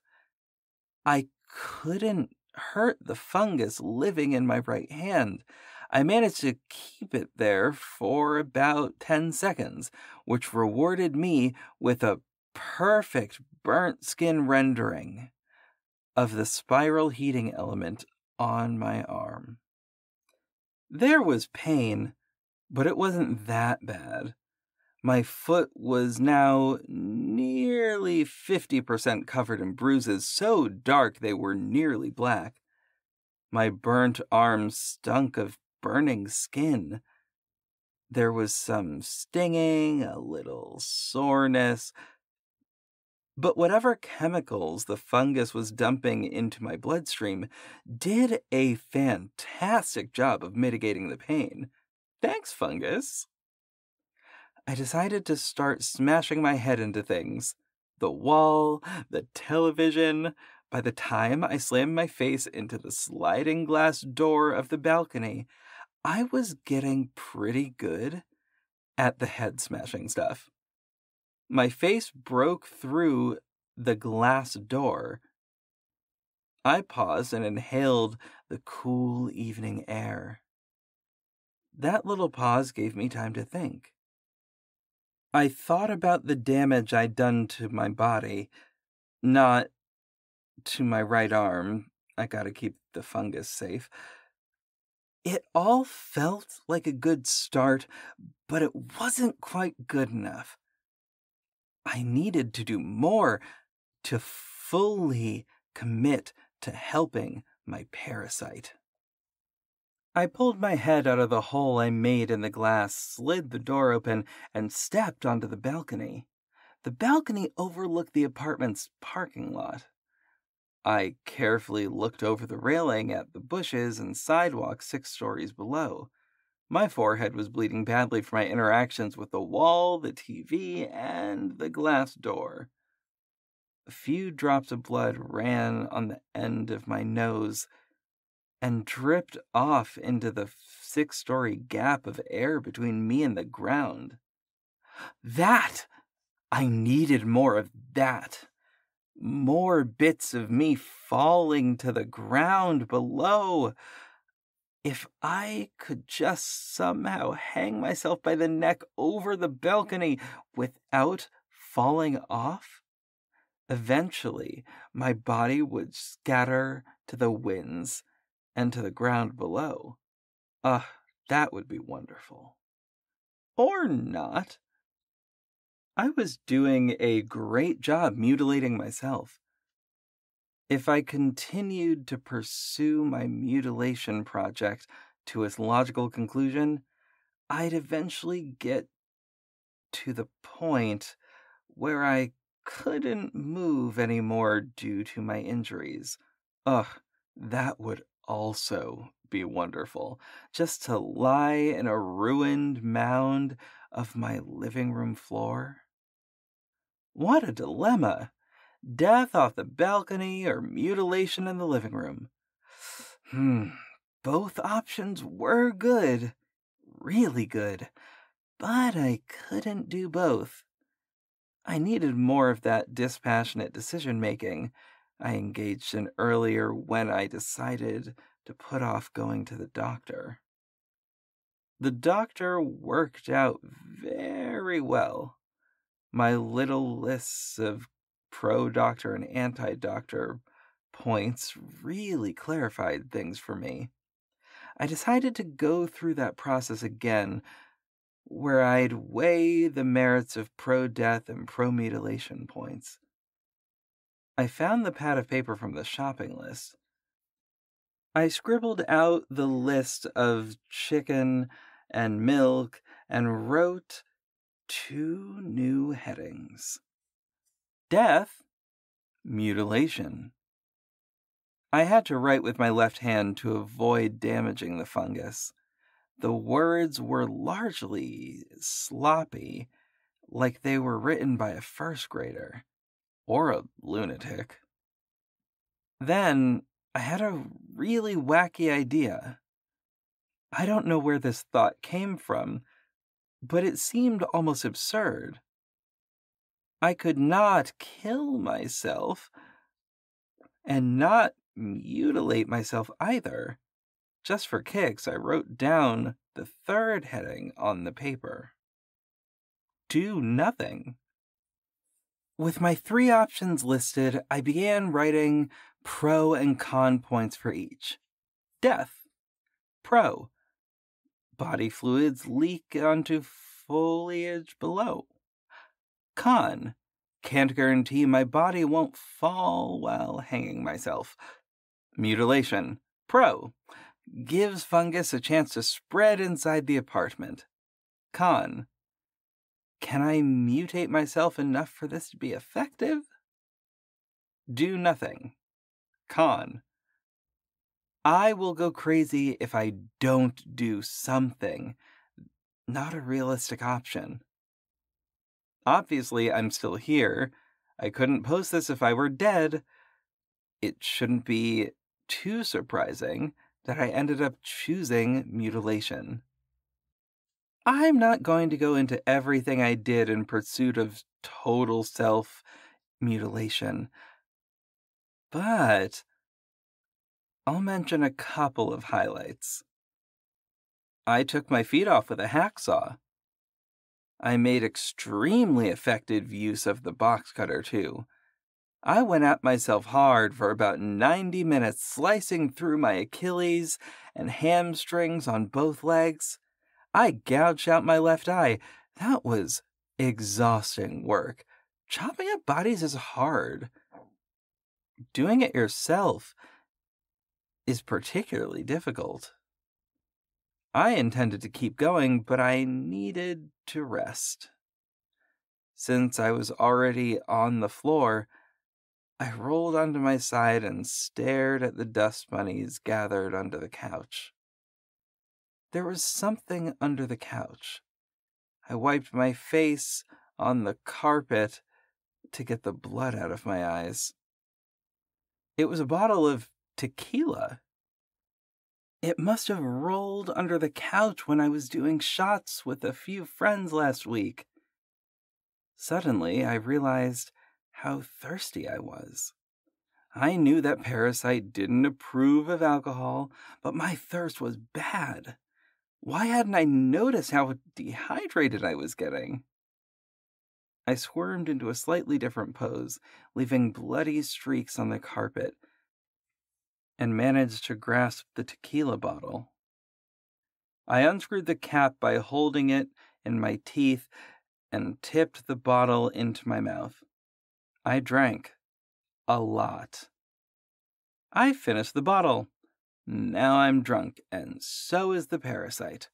I couldn't hurt the fungus living in my right hand. I managed to keep it there for about 10 seconds, which rewarded me with a perfect burnt skin rendering of the spiral heating element on my arm. There was pain, but it wasn't that bad. My foot was now nearly 50% covered in bruises, so dark they were nearly black. My burnt arm stunk of burning skin. There was some stinging, a little soreness, but whatever chemicals the fungus was dumping into my bloodstream did a fantastic job of mitigating the pain. Thanks, fungus. I decided to start smashing my head into things. The wall, the television. By the time I slammed my face into the sliding glass door of the balcony, I was getting pretty good at the head smashing stuff. My face broke through the glass door. I paused and inhaled the cool evening air. That little pause gave me time to think. I thought about the damage I'd done to my body, not to my right arm. I gotta keep the fungus safe. It all felt like a good start, but it wasn't quite good enough. I needed to do more to fully commit to helping my parasite. I pulled my head out of the hole I made in the glass, slid the door open, and stepped onto the balcony. The balcony overlooked the apartment's parking lot. I carefully looked over the railing at the bushes and sidewalk 6 stories below. My forehead was bleeding badly from my interactions with the wall, the TV, and the glass door. A few drops of blood ran on the end of my nose and dripped off into the 6-story gap of air between me and the ground. That! I needed more of that. More bits of me falling to the ground below. If I could just somehow hang myself by the neck over the balcony without falling off, eventually my body would scatter to the winds and to the ground below. That would be wonderful. Or not. I was doing a great job mutilating myself. If I continued to pursue my mutilation project to its logical conclusion, I'd eventually get to the point where I couldn't move anymore due to my injuries. That would also be wonderful. Just to lie in a ruined mound of my living room floor. What a dilemma! Death off the balcony or mutilation in the living room. Both options were good. Really good. But I couldn't do both. I needed more of that dispassionate decision-making I engaged in earlier when I decided to put off going to the doctor. The doctor worked out very well. My little lists of pro-doctor and anti-doctor points really clarified things for me. I decided to go through that process again, where I'd weigh the merits of pro-death and pro-mutilation points. I found the pad of paper from the shopping list. I scribbled out the list of chicken and milk and wrote 2 new headings. Death, mutilation. I had to write with my left hand to avoid damaging the fungus. The words were largely sloppy, like they were written by a first grader, or a lunatic. Then I had a really wacky idea. I don't know where this thought came from, but it seemed almost absurd. I could not kill myself, and not mutilate myself either. Just for kicks, I wrote down the 3rd heading on the paper. Do nothing. With my 3 options listed, I began writing pro and con points for each. Death. Pro. Body fluids leak onto foliage below. Con. Can't guarantee my body won't fall while hanging myself. Mutilation. Pro. Gives fungus a chance to spread inside the apartment. Con. Can I mutate myself enough for this to be effective? Do nothing. Con. I will go crazy if I don't do something. Not a realistic option. Obviously, I'm still here. I couldn't post this if I were dead. It shouldn't be too surprising that I ended up choosing mutilation. I'm not going to go into everything I did in pursuit of total self-mutilation, but I'll mention a couple of highlights. I took my feet off with a hacksaw. I made extremely effective use of the box cutter, too. I went at myself hard for about 90 minutes, slicing through my Achilles and hamstrings on both legs. I gouged out my left eye. That was exhausting work. Chopping up bodies is hard. Doing it yourself is particularly difficult. I intended to keep going, but I needed to rest. Since I was already on the floor, I rolled onto my side and stared at the dust bunnies gathered under the couch. There was something under the couch. I wiped my face on the carpet to get the blood out of my eyes. It was a bottle of tequila. It must have rolled under the couch when I was doing shots with a few friends last week. Suddenly, I realized how thirsty I was. I knew that Parasite didn't approve of alcohol, but my thirst was bad. Why hadn't I noticed how dehydrated I was getting? I squirmed into a slightly different pose, leaving bloody streaks on the carpet, and managed to grasp the tequila bottle. I unscrewed the cap by holding it in my teeth and tipped the bottle into my mouth. I drank. A lot. I finished the bottle. Now I'm drunk, and so is the Parasite.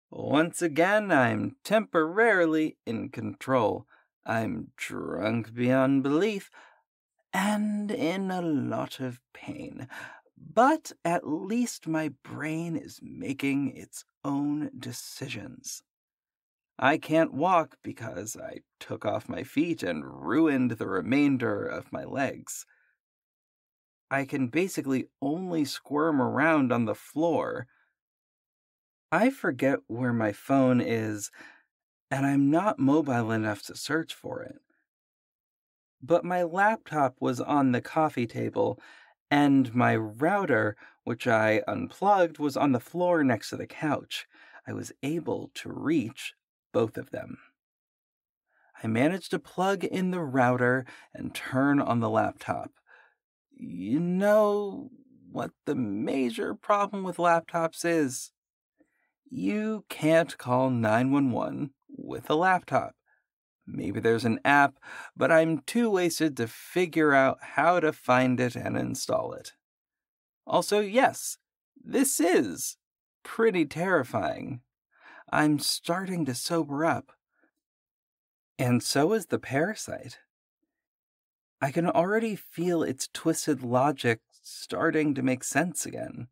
Once again, I'm temporarily in control. I'm drunk beyond belief, and in a lot of pain. But at least my brain is making its own decisions. I can't walk because I took off my feet and ruined the remainder of my legs. I can basically only squirm around on the floor. I forget where my phone is, and I'm not mobile enough to search for it. But my laptop was on the coffee table, and my router, which I unplugged, was on the floor next to the couch. I was able to reach both of them. I managed to plug in the router and turn on the laptop. You know what the major problem with laptops is? You can't call 911 with a laptop. Maybe there's an app, but I'm too wasted to figure out how to find it and install it. Also, yes, this is pretty terrifying. I'm starting to sober up. And so is the Parasite. I can already feel its twisted logic starting to make sense again.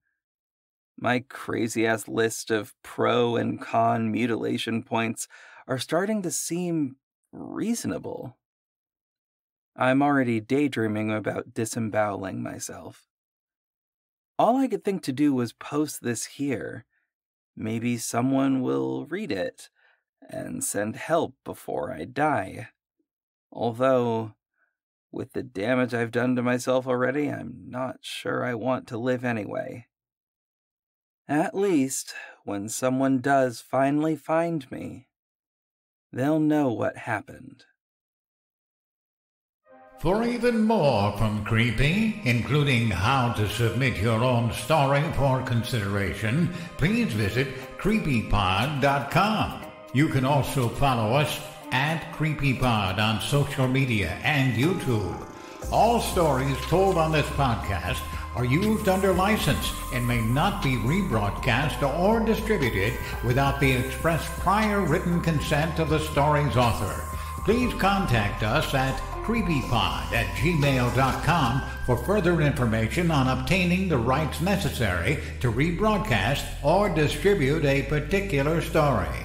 My crazy-ass list of pro and con mutilation points are starting to seem reasonable. I'm already daydreaming about disemboweling myself. All I could think to do was post this here. Maybe someone will read it and send help before I die. Although, with the damage I've done to myself already, I'm not sure I want to live anyway. At least, when someone does finally find me, they'll know what happened. For even more from Creepy, including how to submit your own story for consideration, please visit creepypod.com. You can also follow us at CreepyPod on social media and YouTube. All stories told on this podcast are used under license and may not be rebroadcast or distributed without the express prior written consent of the story's author. Please contact us at creepypod@gmail.com for further information on obtaining the rights necessary to rebroadcast or distribute a particular story.